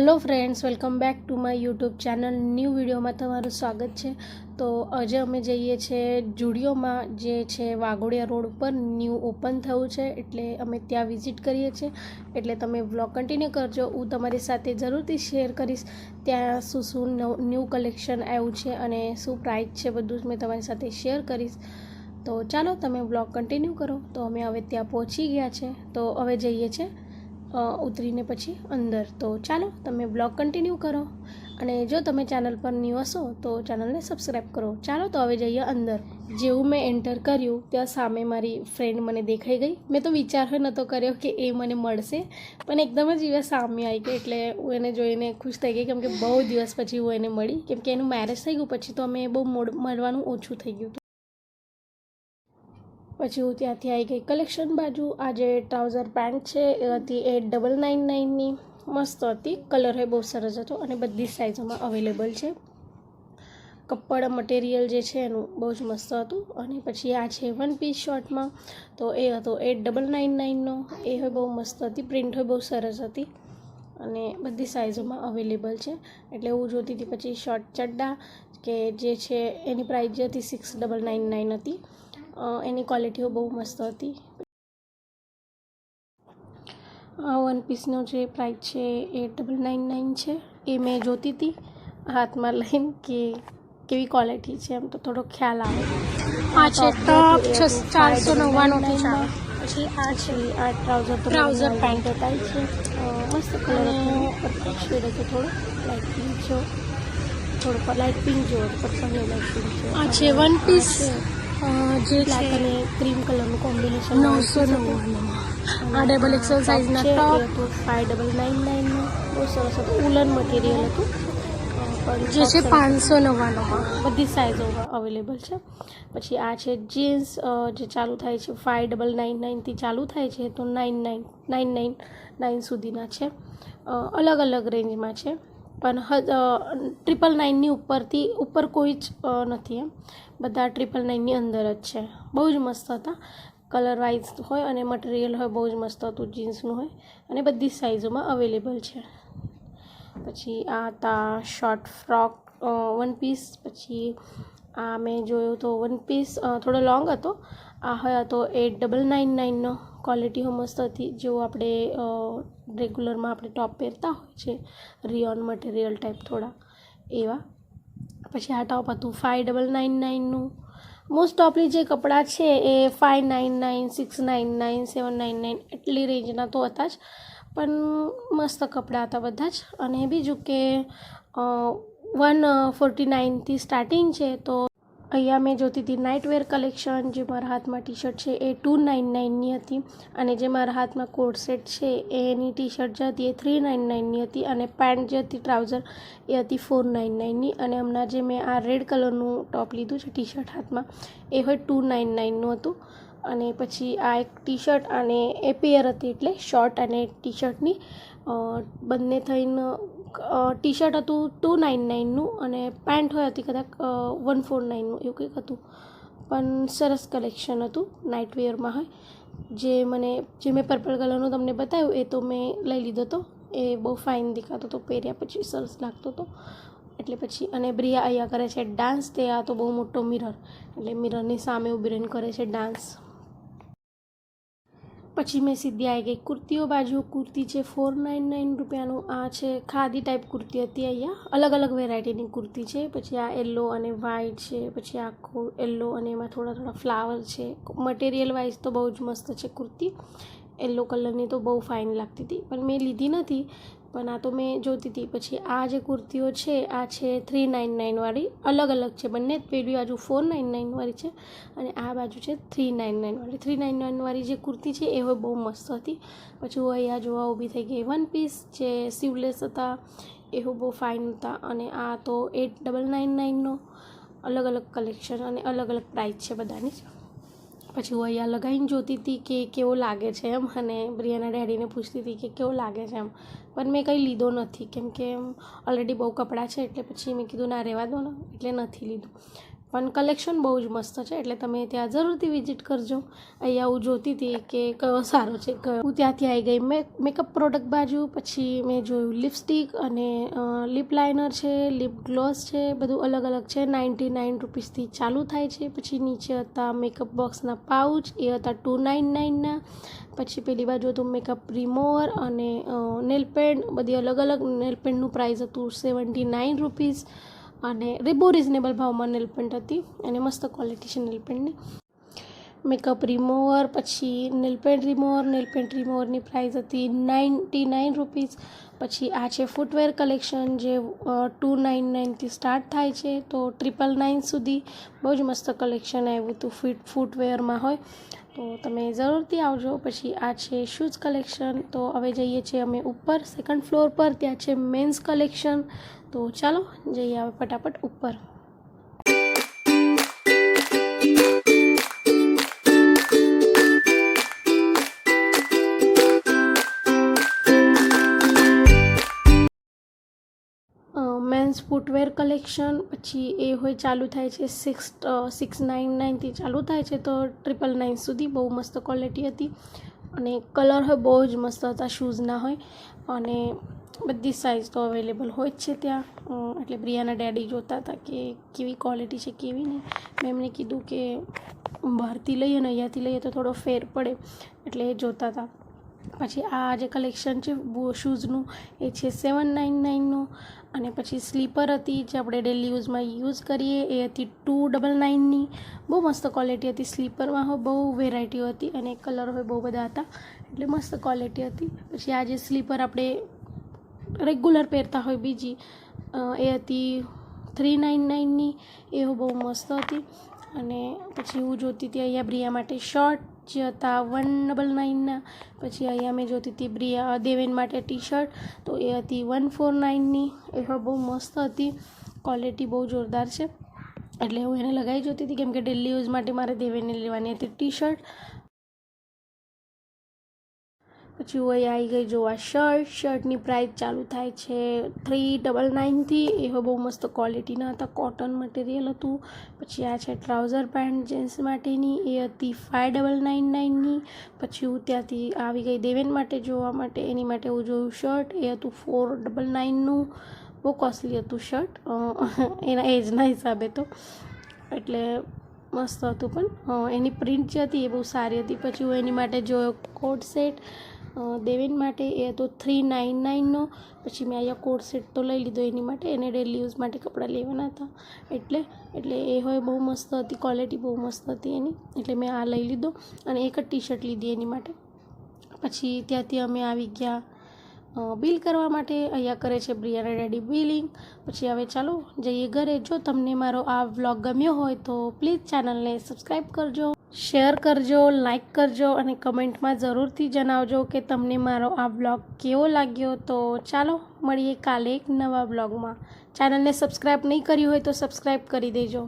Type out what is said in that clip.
Hello friends, welcome back to my YouTube channel. New video में तमारुं स्वागत है। तो आज अमे जईए छे जुडियो में जे छे वाघोडिया रोड पर न्यू ओपन थयुं छे, एटले अमे त्यां विजिट करीए छे। एटले तमे व्लॉग कंटिन्यू करजो। हूँ तमारी साथे जरूरथी शेर करीश त्यां शुं न्यू कलेक्शन आव्युं छे अने शुं प्राइस छे, बधुं ज मैं तमारी साथे शेर करीश। तो चलो तमे व्लॉग कंटिन्यू करो। तो अमे हवे त्यां पहोंची गया छे, तो हवे जईए छे उतरीने पछी अंदर। तो चालो तमे ब्लॉग कंटिन्यू करो अने जो तमे चैनल पर न्यू हशो तो चैनल ने सब्सक्राइब करो। चालो तो हवे जईए अंदर। जेवुं मैं एंटर कर्युं त्यां सामे मारी फ्रेंड मने देखाई गई। मैं तो विचार नतो कर्यो कि ए मने मळशे, पण एकदम ज ए सामे आई गई एटले हुं एने जोईने खुश थई गई, केम के बहु दिवस पछी हुं एने मळी, केम के एनुं मैरेज थई गयुं पछी तो अमे बहु मळवानुं ओछुं थई गयुं। पछी हूँ त्याँथी आई गई कलेक्शन बाजू। आज ट्राउजर पेंट है 8999 मस्त थी। कलर है बहुत सरस हतो अने बधी साइजों में अवेलेबल है। कपड़ मटेरियल जे छे एनुं बहुत मस्त हतुं। अने पछी आ छे वन पीस शॉर्ट में, तो ए हतो 8999 नो। ए होय बहुत मस्त हती, प्रिंट होय बहुत सरस हती अने बधी साइजों में अवेलेबल है। एटले हूँ जोती थी पछी शॉर्ट चड्डा के जे छे एनी प्राइस जे हती 6999 हती। एनी क्वॉलिटीओ बहु मस्त हती। वन पीसनो जे प्राइस है 8999 है। ए मैं जोती थी हाथ में लईने कि केवी क्वॉलिटी है, एम तो थोड़ो ख्याल आवे। आ टॉप 499 પછી આ ટ્રાઉઝર પેન્ટ બતાવી છે। મસ્ત કલર હતો, શેડ હતો થોડો લાઇટ પિંક જો, થોડો લાઇટ પિંક જો, પર્પલ લાઇટ પિંક જો। આ છે વન પીસ જે બ્લેક અને ક્રીમ કલરનું કોમ્બિનેશન 999 આ ડબલ એક્સેલ સાઇઝના ટોપ હતો 5999 બહુ સરસ હતું। ઉલન મટીરિયલ હતું પણ જે છે 599 બધી સાઇઝો અવેલેબલ છે। પછી આ છે જીન્સ જે ચાલુ થાય છે 5999 થી ચાલુ થાય છે, તો 9999 સુધીના છે। અલગ અલગ રેન્જમાં છે, પણ 999 ની ઉપરથી ઉપર કોઈ જ નથી એમ, બધા 999 ની અંદર જ છે। બહુ જ મસ્ત હતા, કલર વાઇઝ હોય અને મટીરિયલ હોય બહુ જ મસ્ત હતું, જીન્સનું હોય અને બધી સાઇઝોમાં અવેલેબલ છે। પછી આ હતા શોર્ટ ફ્રોક વન પીસ। પછી આ મેં જોયો તો વન પીસ થોડો લોંગ હતો, આ હોય હતો 8999 નો। ક્વોલિટી મસ્ત હતી, જેવું આપણે રેગ્યુલરમાં આપણે ટોપ પહેરતા હોય છે રિયોન મટીરિયલ ટાઈપ થોડા એવા। પછી આ ટોપ હતું 5999 નું। મોસ્ટ ઓફલી જે કપડાં છે એ 599 699 799 એટલી રેન્જના તો હતા જ, પણ મસ્ત કપડાં હતા બધા જ। અને બીજું કે 149થી સ્ટાર્ટિંગ છે। તો અહીંયા મેં જોતી હતી નાઇટવેર કલેક્શન। જે મારા હાથમાં ટી શર્ટ છે એ 299ની હતી, અને જે મારા હાથમાં કોટ સેટ છે એની ટી શર્ટ જે હતી એ 399ની હતી, અને પેન્ટ જે હતી ટ્રાઉઝર એ હતી 499ની। અને હમણાં જે મેં આ રેડ કલરનું ટોપ લીધું છે ટી શર્ટ હાથમાં એ હોય 299નું હતું। અને પછી આ એક ટી શર્ટ અને એ પેયર હતી, એટલે શોર્ટ અને ટી શર્ટની બંને થઈને ટી શર્ટ હતું 299નું અને પેન્ટ હોય હતી કદાચ 149નું એવું કંઈક હતું, પણ સરસ કલેક્શન હતું નાઇટવેરમાં હોય। જે મેં પર્પલ કલરનું તમને બતાવ્યું એ તો મેં લઈ લીધો હતો, એ બહુ ફાઇન દેખાતો હતો, પહેર્યા પછી સરસ લાગતો હતો એટલે પછી। અને બ્રિયા અહીંયા કરે છે ડાન્સ, તે આ તો બહુ મોટો મિરર, એટલે મિરરની સામે ઊભી રહીને કરે છે ડાન્સ। પછી મેં સીધી આવી ગઈ કુર્તીઓ બાજુ। કુર્તી છે 499 રૂપિયાનું। આ છે ખાદી ટાઈપ કુર્તી હતી, અહીંયા અલગ અલગ વેરાયટીની કુર્તી છે। પછી આ યલો અને વ્હાઇટ છે, પછી આખું યલો અને એમાં થોડા થોડા ફ્લાવર છે। મટીરિયલ વાઇઝ તો બહુ જ મસ્ત છે કુર્તી, યલો કલરની તો બહુ ફાઇન લાગતી હતી, પણ મેં લીધી નથી, પણ આ તો મેં જોતી હતી। પછી આ જે કુર્તીઓ છે આ છે 399 વાળી, અલગ અલગ છે બંને, પેલી બાજુ 499 વાળી છે અને આ બાજુ છે 399 વાળી। 399 વાળી જે કુર્તી છે એ હોય બહુ મસ્ત હતી। પછી હું અહીંયા જોવા ઊભી થઈ ગઈ વન પીસ જે સીવલેસ હતા, એ બહુ ફાઇન હતા। અને આ તો 8999નો। અલગ અલગ કલેક્શન અને અલગ અલગ પ્રાઇસ છે બધાની જ। પછી હું અહીંયા લગાવીને જોતી હતી કે કેવો લાગે છે એમ, અને બ્રિયાના ડેડીને પૂછતી હતી કે કેવો લાગે છે એમ, પણ મેં કંઈ લીધો નથી, કેમ કે ઓલરેડી બહુ કપડાં છે, એટલે પછી મેં કીધું ના રહેવા દો ને, એટલે નથી લીધું। પણ કલેક્શન બહુ જ મસ્ત છે, એટલે તમે ત્યાં જરૂરથી વિઝિટ કરજો. અહીંયા હું જોતી હતી કે કયો સારો છે કયો. હું ત્યાંથી આવી ગઈ મેકઅપ પ્રોડક્ટ બાજુ. પછી મેં જોયું લિપસ્ટિક અને લિપ લાઇનર છે, લિપ ગ્લોસ છે, બધું અલગ અલગ છે. 99 રૂપીસથી ચાલુ થાય છે. પછી નીચે હતા મેકઅપ બોક્સના પાઉચ, એ હતા 299ના. પછી પેલી બાજુ હતું મેકઅપ રિમૂવર અને નેલ પેન્ટ, બધી અલગ અલગ. નેલ પેન્ટનું પ્રાઇસ હતું 79 રૂપીસ અને બહુ રિઝનેબલ ભાવમાં નેલ પેન્ટ હતી અને મસ્ત ક્વોલિટી છે નેલ પેન્ટની. મેકઅપ રિમૂવર, પછી નેલ પેન્ટ રિમૂવરની પ્રાઇસ હતી 99 રૂપીસ. પછી આ છે ફૂટવેર કલેક્શન જે 299થી સ્ટાર્ટ થાય છે તો 999 સુધી. બહુ જ મસ્ત કલેક્શન આવ્યું હતું, ફૂટવેરમાં હોય તો તમે જરૂરથી આવજો. પછી આ છે શૂઝ કલેક્શન. તો હવે જઈએ છીએ અમે ઉપર સેકન્ડ ફ્લોર પર, ત્યાં છે મેન્સ કલેક્શન. તો ચાલો જઈએ હવે ફટાફટ ઉપર. Men's footwear collection. પછી એ હોય ચાલુ થાય છે 699થી ચાલુ થાય છે તો 999 સુધી. બહુ મસ્ત ક્વોલિટી હતી અને કલર હોય બહુ જ મસ્ત હતા, શૂઝના હોય અને બધી સાઇઝ તો અવેલેબલ હોય જ છે ત્યાં. એટલે પ્રિયાના ડેડી જોતા હતા કે કેવી ક્વોલિટી છે કેવી નહીં. મેં એમને કીધું કે બહારથી લઈએ ને અહીંયાથી લઈએ તો થોડો ફેર પડે, એટલે એ જોતા હતા. પછી આ જે કલેક્શન છે શૂઝનું એ છે 799નું. અને પછી સ્લીપર હતી જે આપણે ડેલી યુઝ કરીએ, એ હતી 299ની. બહુ મસ્ત ક્વોલિટી હતી. સ્લીપરમાં હોય બહુ વેરાયટીઓ હતી અને કલર હોય બહુ બધા હતા, એટલે મસ્ત ક્વોલિટી હતી. પછી આ જે સ્લીપર આપણે રેગ્યુલર પહેરતા હોય બીજી, એ હતી 399ની. એ બહુ મસ્ત હતી. અને પછી હું જોતી હતી અહીંયા બ્રિયા માટે શર્ટ જે હતા 199ના. પછી અહીંયા મેં જોતી હતી દેવેન માટે ટી શર્ટ, તો એ હતી 149ની. એ બહુ મસ્ત હતી, ક્વોલિટી બહુ જોરદાર છે, એટલે હું એને લગાવી જોતી હતી કેમ કે ડેલી યુઝ માટે મારે દેવેનને લેવાની હતી ટી શર્ટ. પછી હું અહીં આવી ગઈ જોવા શર્ટની પ્રાઇસ ચાલુ થાય છે 399થી. એ બહુ મસ્ત ક્વોલિટીના હતા, કોટન મટીરિયલ હતું. પછી આ છે ટ્રાઉઝર પેન્ટ જેન્ટ્સ માટેની, એ હતી 5999ની. પછી હું ત્યાંથી આવી ગઈ દેવેન માટે જોવા માટે, એની માટે હું જોયું શર્ટ, એ હતું 499નું. બહુ કોસ્ટલી હતું શર્ટ એના એજના હિસાબે તો, એટલે મસ્ત હતું. પણ એની પ્રિન્ટ જે હતી એ બહુ સારી હતી. પછી હું એની માટે જોયો કોટ સેટ દેવેન માટે, એ હતો 399નો. પછી મેં અહીંયા કોટ સેટ તો લઈ લીધો એની માટે, એને ડેલી યુઝ માટે કપડાં લેવાના હતા એટલે એ હોય બહુ મસ્ત હતી, ક્વોલિટી બહુ મસ્ત હતી એની, એટલે મેં આ લઈ લીધો અને એક જ ટી શર્ટ લીધી એની માટે. પછી ત્યાંથી અમે આવી ગયા બિલ કરવા માટે. અહીંયા કરે છે બ્રિયાના ડેડી બિલિંગ. પછી હવે ચાલો જઈએ ઘરે. જો તમને મારો આ વ્લોગ ગમ્યો હોય તો પ્લીઝ ચેનલને સબસ્ક્રાઈબ કરજો, શેર કરજો, લાઈક કરજો અને કમેન્ટમાં જરૂરથી જણાવજો કે તમને મારો આ વ્લોગ કેવો લાગ્યો. તો ચાલો મળીએ કાલે એક નવા વ્લોગમાં. ચેનલને સબસ્ક્રાઈબ નહીં કર્યું હોય તો સબસ્ક્રાઈબ કરી દેજો.